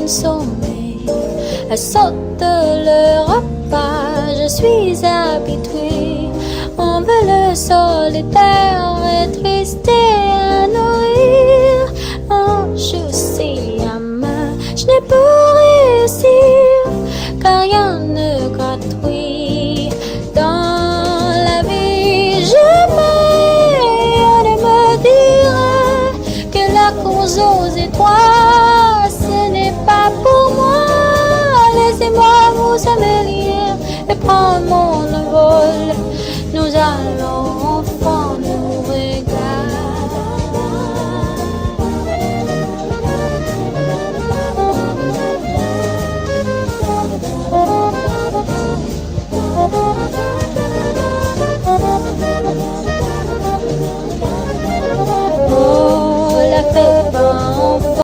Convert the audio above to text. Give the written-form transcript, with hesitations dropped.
consommée. Elle saute le repas, je suis habituée. On veut le solitaire et triste à nourrir. Oh, je sais à main, je n'ai pas réussi, car rien ne gratuit dans la vie. Jamais on ne me dira que la course aux étoiles, ce n'est pas pour moi. Laissez-moi vous amener et prendre mon vol. Nous allons